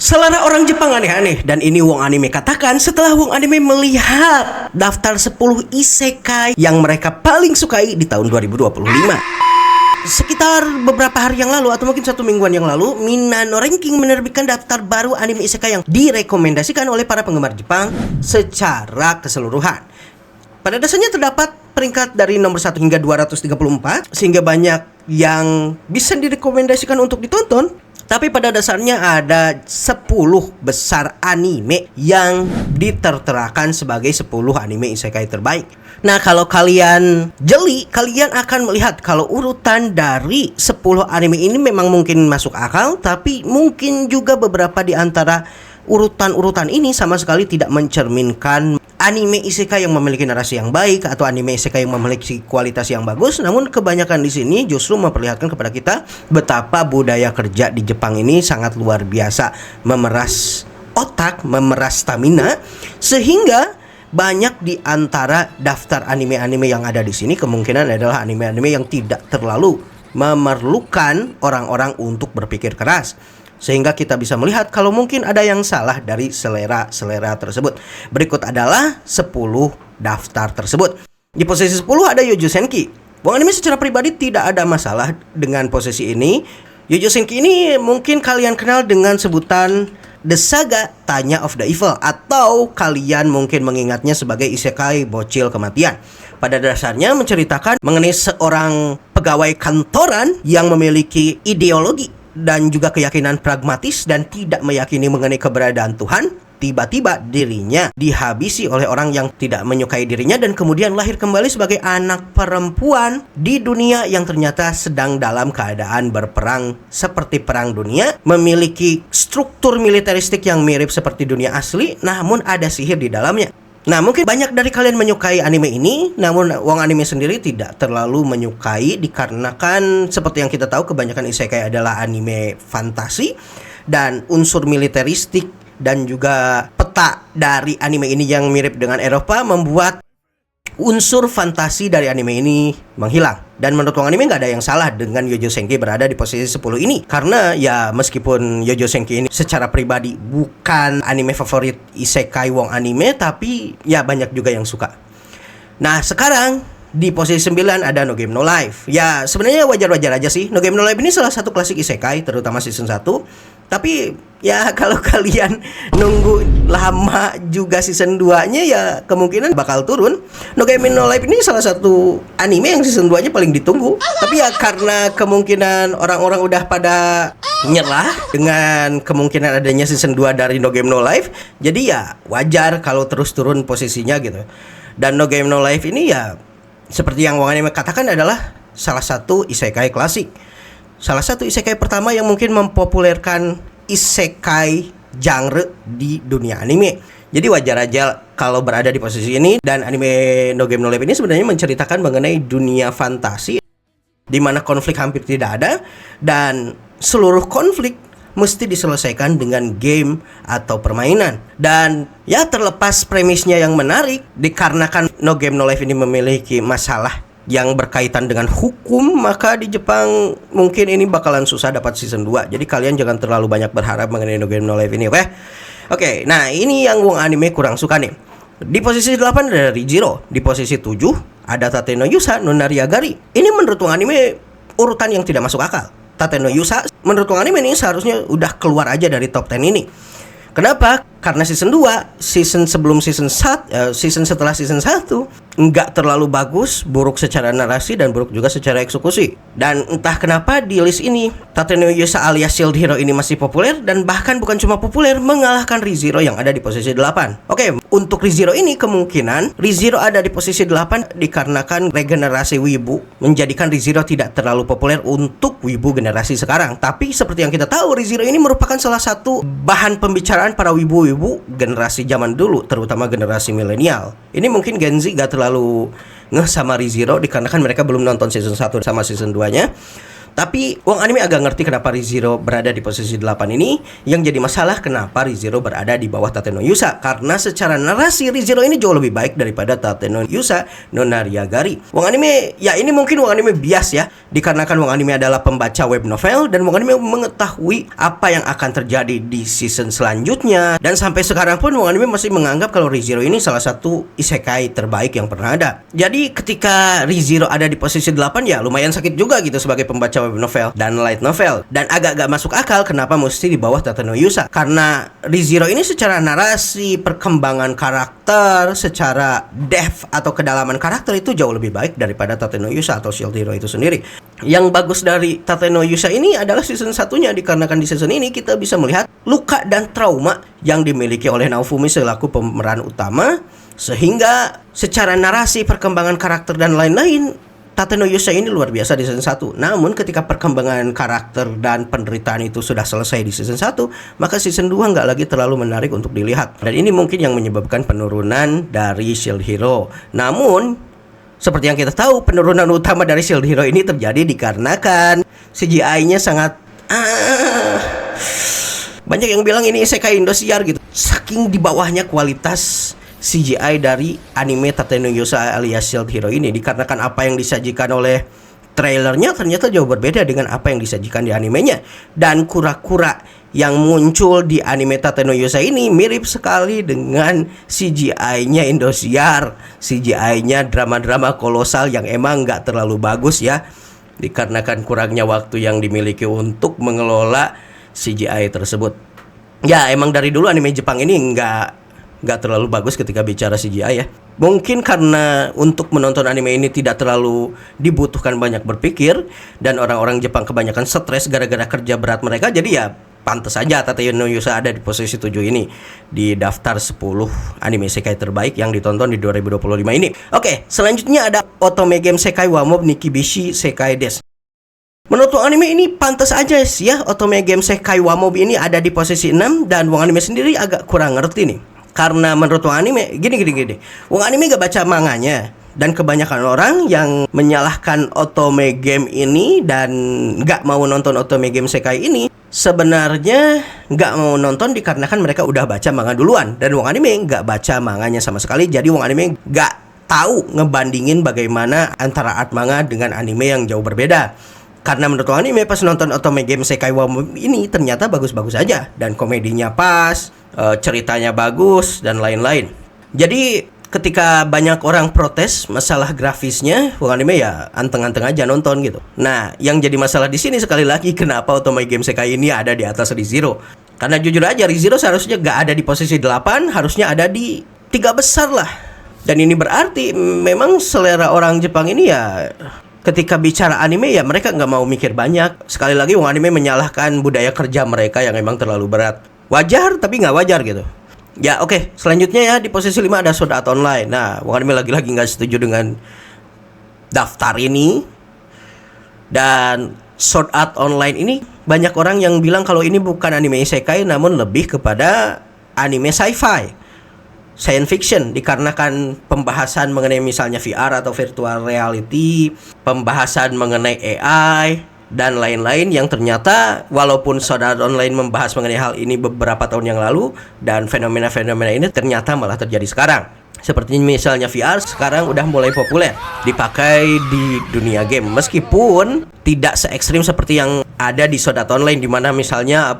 Selera orang Jepang aneh-aneh, dan ini Wong Anime katakan setelah Wong Anime melihat daftar 10 isekai yang mereka paling sukai di tahun 2025. Sekitar beberapa hari yang lalu atau mungkin satu mingguan yang lalu, Minano Ranking menerbitkan daftar baru anime isekai yang direkomendasikan oleh para penggemar Jepang secara keseluruhan. Pada dasarnya terdapat peringkat dari nomor 1 hingga 234, sehingga banyak yang bisa direkomendasikan untuk ditonton. Tapi pada dasarnya ada 10 besar anime yang diterterakan sebagai 10 anime isekai terbaik. Nah, kalau kalian jeli, kalian akan melihat kalau urutan dari 10 anime ini memang mungkin masuk akal, tapi mungkin juga beberapa di antara urutan-urutan ini sama sekali tidak mencerminkan anime isekai yang memiliki narasi yang baik atau anime isekai yang memiliki kualitas yang bagus. Namun kebanyakan di sini justru memperlihatkan kepada kita betapa budaya kerja di Jepang ini sangat luar biasa, memeras otak, memeras stamina, sehingga banyak di antara daftar anime-anime yang ada di sini kemungkinan adalah anime-anime yang tidak terlalu memerlukan orang-orang untuk berpikir keras. Sehingga kita bisa melihat kalau mungkin ada yang salah dari selera-selera tersebut. Berikut adalah 10 daftar tersebut. Di posisi 10 ada Yojo Senki. Wong Anime secara pribadi tidak ada masalah dengan posisi ini. Yojo Senki ini mungkin kalian kenal dengan sebutan The Saga Tanya of the Evil, atau kalian mungkin mengingatnya sebagai isekai bocil kematian. Pada dasarnya menceritakan mengenai seorang pegawai kantoran yang memiliki ideologi dan juga keyakinan pragmatis dan tidak meyakini mengenai keberadaan Tuhan. Tiba-tiba dirinya dihabisi oleh orang yang tidak menyukai dirinya dan kemudian lahir kembali sebagai anak perempuan di dunia yang ternyata sedang dalam keadaan berperang seperti perang dunia, memiliki struktur militeristik yang mirip seperti dunia asli, namun ada sihir di dalamnya. Nah, mungkin banyak dari kalian menyukai anime ini, namun Wong Anime sendiri tidak terlalu menyukai dikarenakan seperti yang kita tahu kebanyakan isekai adalah anime fantasi dan unsur militeristik dan juga peta dari anime ini yang mirip dengan Eropa membuat unsur fantasi dari anime ini menghilang. Dan menurut Wong Anime nggak ada yang salah dengan Yojo Senki berada di posisi 10 ini. Karena ya meskipun Yojo Senki ini secara pribadi bukan anime favorit isekai Wong Anime, tapi ya banyak juga yang suka. Nah, sekarang di posisi 9 ada No Game No Life. Ya sebenarnya wajar-wajar aja sih. No Game No Life ini salah satu klasik isekai, terutama season 1. Tapi ya kalau kalian nunggu lama juga season 2-nya ya kemungkinan bakal turun. No Game No Life ini salah satu anime yang season 2-nya paling ditunggu. Tapi ya karena kemungkinan orang-orang udah pada nyerah dengan kemungkinan adanya season 2 dari No Game No Life, jadi ya wajar kalau terus turun posisinya gitu. Dan No Game No Life ini ya seperti yang Wong Anime katakan adalah salah satu isekai klasik. Salah satu isekai pertama yang mungkin mempopulerkan isekai genre di dunia anime. Jadi wajar aja kalau berada di posisi ini. Dan anime No Game No Life ini sebenarnya menceritakan mengenai dunia fantasi di mana konflik hampir tidak ada dan seluruh konflik mesti diselesaikan dengan game atau permainan. Dan ya terlepas premisnya yang menarik, dikarenakan No Game No Life ini memiliki masalah yang berkaitan dengan hukum, maka di Jepang mungkin ini bakalan susah dapat season 2. Jadi kalian jangan terlalu banyak berharap mengenai No Game No Life ini, oke? Oke, nah ini yang Wong Anime kurang suka nih. Di posisi 8 ada Rijiro. Di posisi 7 ada Tate no Yusa no Nariagari. Ini menurut Wong Anime urutan yang tidak masuk akal. Tate no Yusa menurut Wong Anime ini seharusnya udah keluar aja dari top 10 ini. Kenapa? Karena season 2, season sebelum season 1, season setelah season 1 nggak terlalu bagus, buruk secara narasi dan buruk juga secara eksekusi. Dan entah kenapa di list ini Tate no Yusa alias Shield Hero ini masih populer, dan bahkan bukan cuma populer, mengalahkan Rizero yang ada di posisi 8. Oke, untuk Rizero ini kemungkinan Rizero ada di posisi 8 dikarenakan regenerasi wibu menjadikan Rizero tidak terlalu populer untuk wibu generasi sekarang. Tapi seperti yang kita tahu, Rizero ini merupakan salah satu bahan pembicaraan para wibu-wibu generasi zaman dulu, terutama generasi milenial. Ini mungkin Gen Z gak terlalu ngeh sama Rizero dikarenakan mereka belum nonton season 1 sama season 2-nya. Tapi wong anime agak ngerti kenapa ReZero berada di posisi 8 ini. Yang jadi masalah kenapa ReZero berada di bawah Tate no Yusa, karena secara narasi ReZero ini jauh lebih baik daripada Tate no Yusa no Nariagari. Wong anime, ya ini mungkin wong anime bias ya, dikarenakan wong anime adalah pembaca web novel dan wong anime mengetahui apa yang akan terjadi di season selanjutnya. Dan sampai sekarang pun wong anime masih menganggap kalau ReZero ini salah satu isekai terbaik yang pernah ada. Jadi ketika ReZero ada di posisi 8 ya lumayan sakit juga gitu sebagai pembaca web novel dan light novel, dan agak gak masuk akal kenapa mesti di bawah Tate no Yusa, karena ReZero ini secara narasi, perkembangan karakter, secara depth atau kedalaman karakter itu jauh lebih baik daripada Tate no Yusa atau Shield Hero itu sendiri. Yang bagus dari Tate no Yusa ini adalah season satunya, dikarenakan di season ini kita bisa melihat luka dan trauma yang dimiliki oleh Naofumi selaku pemeran utama, sehingga secara narasi, perkembangan karakter dan lain-lain Tate no Yusa ini luar biasa di season 1. Namun ketika perkembangan karakter dan penderitaan itu sudah selesai di season 1, maka season 2 nggak lagi terlalu menarik untuk dilihat. Dan ini mungkin yang menyebabkan penurunan dari Shield Hero. Namun seperti yang kita tahu, penurunan utama dari Shield Hero ini terjadi dikarenakan CGI-nya sangat banyak yang bilang ini isekai Indosiar gitu. Saking di bawahnya kualitas CGI dari anime Tate no Yusa alias Shield Hero ini, dikarenakan apa yang disajikan oleh trailernya ternyata jauh berbeda dengan apa yang disajikan di animenya. Dan kura-kura yang muncul di anime Tate no Yusa ini mirip sekali dengan CGI-nya Indosiar, CGI-nya drama-drama kolosal yang emang nggak terlalu bagus ya, dikarenakan kurangnya waktu yang dimiliki untuk mengelola CGI tersebut. Ya emang dari dulu anime Jepang ini nggak terlalu bagus ketika bicara CGI ya. Mungkin karena untuk menonton anime ini tidak terlalu dibutuhkan banyak berpikir, dan orang-orang Jepang kebanyakan stres gara-gara kerja berat mereka. Jadi ya pantas saja Tate no Yusa ada di posisi 7 ini di daftar 10 anime isekai terbaik yang ditonton di 2025 ini. Oke, selanjutnya ada Otome Game Sekai wa Mob Nikibishi Sekai Desu. Menurut wong anime ini pantas aja sih ya, Otome Game Sekai wa Mob ini ada di posisi 6, dan wong anime sendiri agak kurang ngerti nih. Karena menurut wong anime gini. Wong anime gak baca manganya, dan kebanyakan orang yang menyalahkan Otome Game ini dan gak mau nonton Otome Game Sekai ini sebenarnya gak mau nonton dikarenakan mereka udah baca manga duluan, dan wong anime gak baca manganya sama sekali. Jadi wong anime gak tahu ngebandingin bagaimana antara art manga dengan anime yang jauh berbeda. Karena menurut wong anime pas nonton Otome Game Sekai wa Mob ini ternyata bagus-bagus aja, dan komedinya pas, ceritanya bagus dan lain-lain. Jadi ketika banyak orang protes masalah grafisnya, wong anime ya anteng-anteng aja nonton gitu. Nah, yang jadi masalah di sini sekali lagi kenapa Otome Game Sekai ini ada di atas ReZero. Karena jujur aja ReZero seharusnya gak ada di posisi 8, harusnya ada di 3 besar lah. Dan ini berarti memang selera orang Jepang ini ya ketika bicara anime ya mereka nggak mau mikir banyak. Sekali lagi wong anime menyalahkan budaya kerja mereka yang emang terlalu berat. Wajar tapi nggak wajar gitu. Ya oke, selanjutnya ya di posisi 5 ada Sword Art Online. Nah, wong anime lagi-lagi nggak setuju dengan daftar ini. Dan Sword Art Online ini banyak orang yang bilang kalau ini bukan anime isekai, namun lebih kepada anime sci-fi, science fiction, dikarenakan pembahasan mengenai misalnya VR atau virtual reality, pembahasan mengenai AI dan lain-lain yang ternyata walaupun Sword Art Online membahas mengenai hal ini beberapa tahun yang lalu, dan fenomena-fenomena ini ternyata malah terjadi sekarang. Seperti misalnya VR sekarang udah mulai populer dipakai di dunia game, meskipun tidak se ekstrim seperti yang ada di Sword Art Online, di mana misalnya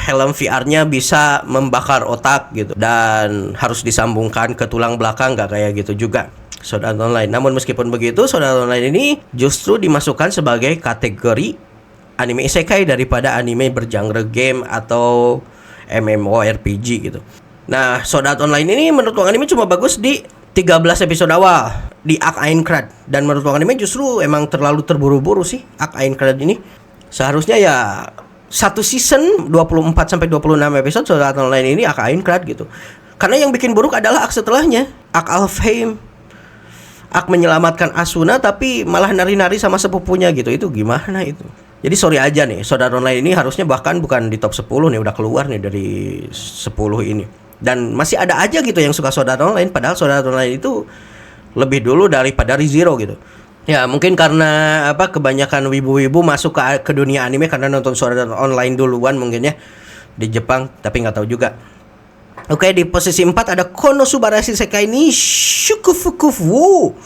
helm VR-nya bisa membakar otak gitu dan harus disambungkan ke tulang belakang, nggak kayak gitu juga Sword Art Online. Namun meskipun begitu, Sword Art Online ini justru dimasukkan sebagai kategori anime isekai daripada anime bergenre game atau MMORPG gitu. Nah, Sword Art Online ini menurut wong anime cuma bagus di 13 episode awal di Arc Aincrad, dan menurut wong anime justru emang terlalu terburu-buru sih Arc Aincrad ini. Seharusnya ya satu season 24-26 episode Sword Art Online ini Arc Aincrad gitu. Karena yang bikin buruk adalah arc setelahnya, Arc Alfheim, Arc menyelamatkan Asuna tapi malah nari-nari sama sepupunya gitu. Itu gimana itu? Jadi sorry aja nih, Sword Art Online ini harusnya bahkan bukan di top 10 nih, udah keluar nih dari 10 ini. Dan masih ada aja gitu yang suka Sword Art Online, padahal Sword Art Online itu lebih dulu daripada ReZero gitu. Ya mungkin karena kebanyakan wibu-wibu masuk ke dunia anime karena nonton Sword Art Online duluan mungkin ya di Jepang, tapi nggak tahu juga. Oke, di posisi 4 ada Konosuba Isekai ni Shukufuku.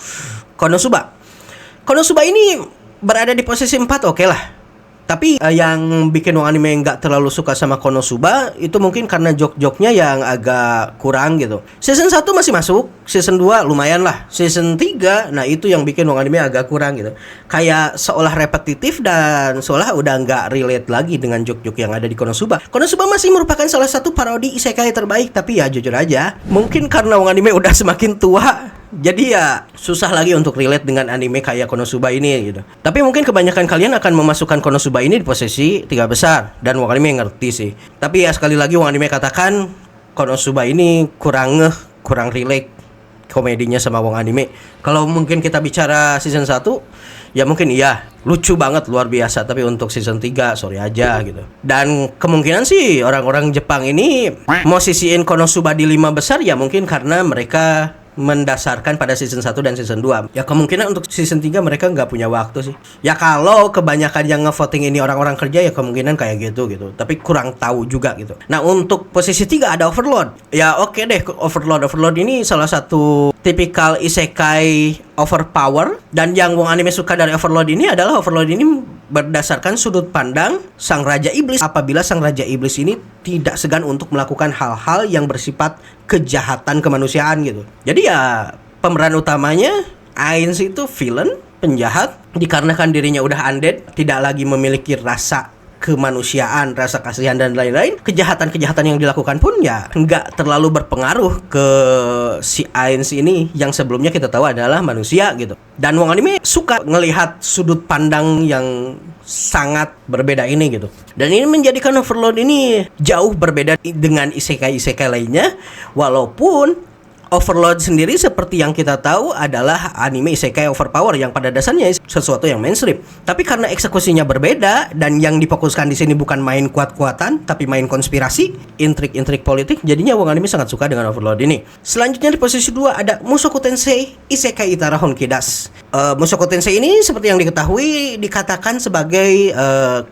Konosuba ini berada di posisi 4, oke lah. Tapi yang bikin wong anime nggak terlalu suka sama Konosuba itu mungkin karena jok-joknya yang agak kurang gitu. Season 1 masih masuk, season 2 lumayan lah. Season 3, nah itu yang bikin wong anime agak kurang gitu. Kayak seolah repetitif dan seolah udah nggak relate lagi dengan jok-jok yang ada di Konosuba. Konosuba masih merupakan salah satu parodi isekai terbaik, tapi ya jujur aja, mungkin karena wong anime udah semakin tua, jadi ya susah lagi untuk relate dengan anime kayak Konosuba ini gitu. Tapi mungkin kebanyakan kalian akan memasukkan Konosuba ini di posisi 3 besar. Dan wong anime ngerti sih. Tapi ya sekali lagi wong anime katakan Konosuba ini kurang relate komedinya sama wong anime. Kalau mungkin kita bicara season 1, ya mungkin iya lucu banget, luar biasa. Tapi untuk season 3 sorry aja gitu. Dan kemungkinan sih orang-orang Jepang ini mau sisiin Konosuba di 5 besar ya mungkin karena mereka mendasarkan pada season 1 dan season 2. Ya kemungkinan untuk season 3 mereka nggak punya waktu sih. Ya kalau kebanyakan yang ngevoting ini orang-orang kerja ya kemungkinan kayak gitu. Tapi kurang tahu juga gitu. Nah untuk posisi 3 ada Overlord. Ya oke deh, Overlord ini salah satu tipikal isekai overpower. Dan yang wong anime suka dari Overlord ini adalah Overlord ini berdasarkan sudut pandang sang Raja Iblis. Apabila sang Raja Iblis ini tidak segan untuk melakukan hal-hal yang bersifat kejahatan kemanusiaan gitu. Jadi ya pemeran utamanya Ainz itu villain, penjahat, dikarenakan dirinya udah undead, tidak lagi memiliki rasa kemanusiaan, rasa kasihan dan lain-lain. Kejahatan-kejahatan yang dilakukan pun ya nggak terlalu berpengaruh ke si Ainz ini yang sebelumnya kita tahu adalah manusia gitu. Dan wong anime suka ngelihat sudut pandang yang sangat berbeda ini gitu. Dan ini menjadikan Overlord ini jauh berbeda dengan isekai-isekai lainnya. Walaupun Overlord sendiri seperti yang kita tahu adalah anime isekai overpower yang pada dasarnya sesuatu yang mainstream. Tapi karena eksekusinya berbeda dan yang difokuskan di sini bukan main kuat-kuatan tapi main konspirasi, intrik-intrik politik, jadinya wong anime sangat suka dengan Overlord ini. Selanjutnya di posisi 2 ada Mushoku Tensei Isekai Itara Honkidas. Mushoku Tensei ini seperti yang diketahui dikatakan sebagai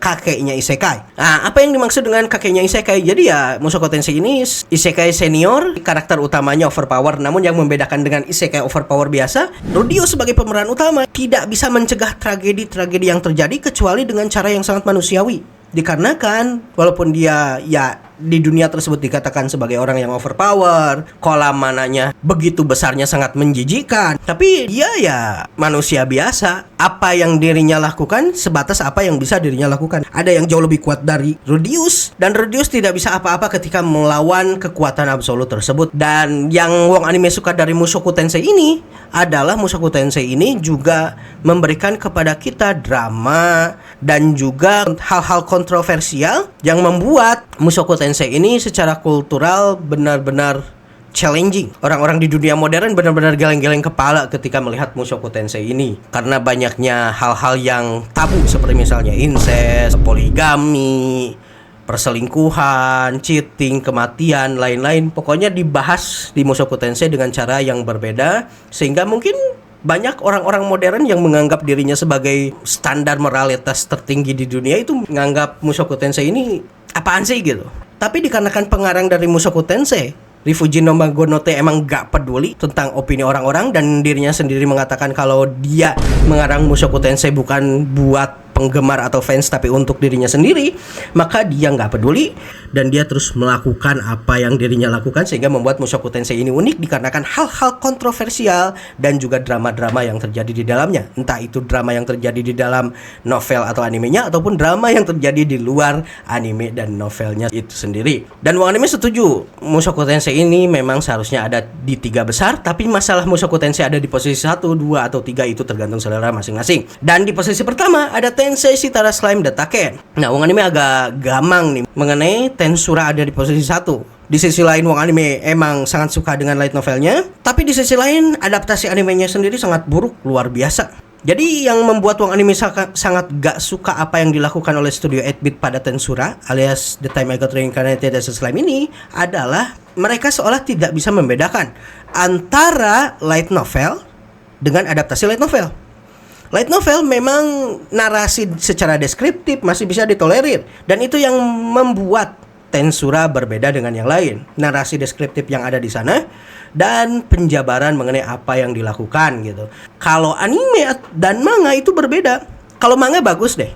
kakeknya isekai. Nah, apa yang dimaksud dengan kakeknya isekai? Jadi ya Mushoku Tensei ini isekai senior, karakter utamanya overpower. Namun yang membedakan dengan isekai overpower biasa, Rudio sebagai pemeran utama tidak bisa mencegah tragedi-tragedi yang terjadi kecuali dengan cara yang sangat manusiawi. Dikarenakan walaupun dia ya di dunia tersebut dikatakan sebagai orang yang overpower, kolam mananya begitu besarnya sangat menjijikan, tapi dia ya manusia biasa. Apa yang dirinya lakukan sebatas apa yang bisa dirinya lakukan. Ada yang jauh lebih kuat dari Rudius, dan Rudius tidak bisa apa-apa ketika melawan kekuatan absolut tersebut. Dan yang wong anime suka dari Mushoku Tensei ini adalah Mushoku Tensei ini juga memberikan kepada kita drama dan juga hal-hal kontroversial yang membuat Mushoku Tensei ini secara kultural benar-benar challenging. Orang-orang di dunia modern benar-benar geleng-geleng kepala ketika melihat Mushoku Tensei ini karena banyaknya hal-hal yang tabu seperti misalnya incest, poligami, perselingkuhan, cheating, kematian, lain-lain. Pokoknya dibahas di Mushoku Tensei dengan cara yang berbeda sehingga mungkin banyak orang-orang modern yang menganggap dirinya sebagai standar moralitas tertinggi di dunia itu menganggap Mushoku Tensei ini apaan sih gitu. Tapi dikarenakan pengarang dari Mushoku Tensei, Rifujin Magonote emang gak peduli tentang opini orang-orang dan dirinya sendiri mengatakan kalau dia mengarang Mushoku Tensei bukan buat penggemar atau fans tapi untuk dirinya sendiri, maka dia nggak peduli dan dia terus melakukan apa yang dirinya lakukan sehingga membuat Mushoku Tensei ini unik dikarenakan hal-hal kontroversial dan juga drama-drama yang terjadi di dalamnya, entah itu drama yang terjadi di dalam novel atau animenya ataupun drama yang terjadi di luar anime dan novelnya itu sendiri. Dan wong anime setuju Mushoku Tensei ini memang seharusnya ada di 3 besar, tapi masalah Mushoku Tensei ada di posisi 1, 2 atau 3 itu tergantung selera masing-masing. Dan di posisi pertama ada Tensei Shitara Slime Dataken. Nah, wong anime agak gamang nih mengenai Tensura ada di posisi 1. Di sisi lain wong anime emang sangat suka dengan light novelnya, tapi di sisi lain adaptasi animenya sendiri sangat buruk, luar biasa. Jadi yang membuat wong anime sangat gak suka apa yang dilakukan oleh studio 8-bit pada Tensura alias The Time I Got Reincarnated as a Slime ini adalah mereka seolah tidak bisa membedakan antara light novel dengan adaptasi light novel. Light novel memang narasi secara deskriptif masih bisa ditolerir, dan itu yang membuat Tensura berbeda dengan yang lain. Narasi deskriptif yang ada di sana dan penjabaran mengenai apa yang dilakukan gitu. Kalau anime dan manga itu berbeda. Kalau manga bagus deh,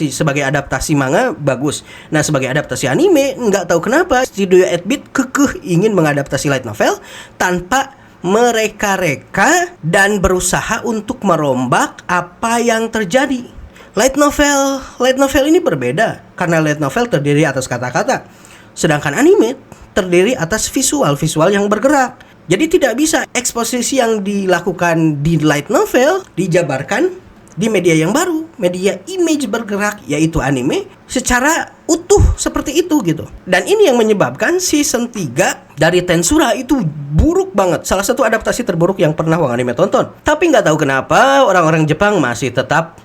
sebagai adaptasi manga bagus. Nah, sebagai adaptasi anime, nggak tahu kenapa Studio 8-bit kekeh ingin mengadaptasi light novel tanpa mereka-reka dan berusaha untuk merombak apa yang terjadi. Light novel ini berbeda karena light novel terdiri atas kata-kata, sedangkan anime terdiri atas visual yang bergerak. Jadi tidak bisa eksposisi yang dilakukan di light novel dijabarkan di media yang baru, media image bergerak yaitu anime secara utuh seperti itu gitu. Dan ini yang menyebabkan season 3 dari Tensura itu buruk banget. Salah satu adaptasi terburuk yang pernah Wong Anime tonton. Tapi nggak tahu kenapa orang-orang Jepang masih tetap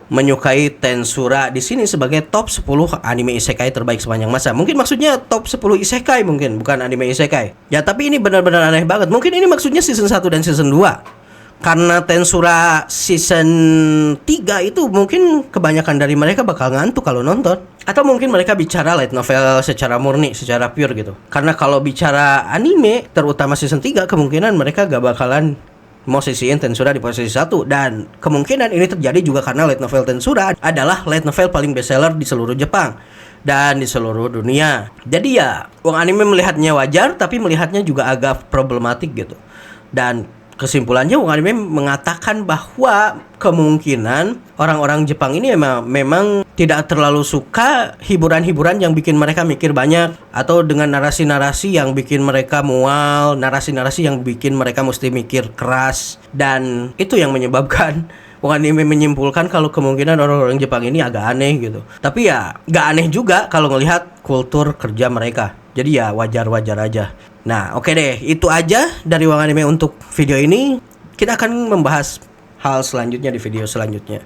menyukai Tensura di sini sebagai top 10 anime isekai terbaik sepanjang masa. Mungkin maksudnya top 10 isekai mungkin, bukan anime isekai. Ya tapi ini benar-benar aneh banget. Mungkin ini maksudnya season 1 dan season 2. Karena Tensura season 3 itu mungkin kebanyakan dari mereka bakal ngantuk kalau nonton. Atau mungkin mereka bicara light novel secara murni, secara pure gitu. Karena kalau bicara anime, terutama season 3, kemungkinan mereka gak bakalan mau sisiin Tensura di posisi 1. Dan kemungkinan ini terjadi juga karena light novel Tensura adalah light novel paling bestseller di seluruh Jepang dan di seluruh dunia. Jadi ya, Wong Anime melihatnya wajar, tapi melihatnya juga agak problematik gitu. Dan kesimpulannya Wong Anime mengatakan bahwa kemungkinan orang-orang Jepang ini memang tidak terlalu suka hiburan-hiburan yang bikin mereka mikir banyak, atau dengan narasi-narasi yang bikin mereka mual, narasi-narasi yang bikin mereka mesti mikir keras. Dan itu yang menyebabkan Wong Anime menyimpulkan kalau kemungkinan orang-orang Jepang ini agak aneh gitu. Tapi ya gak aneh juga kalau ngelihat kultur kerja mereka. Jadi ya wajar-wajar aja. Nah, oke deh, itu aja dari Wong Anime untuk video ini. Kita akan membahas hal selanjutnya di video selanjutnya.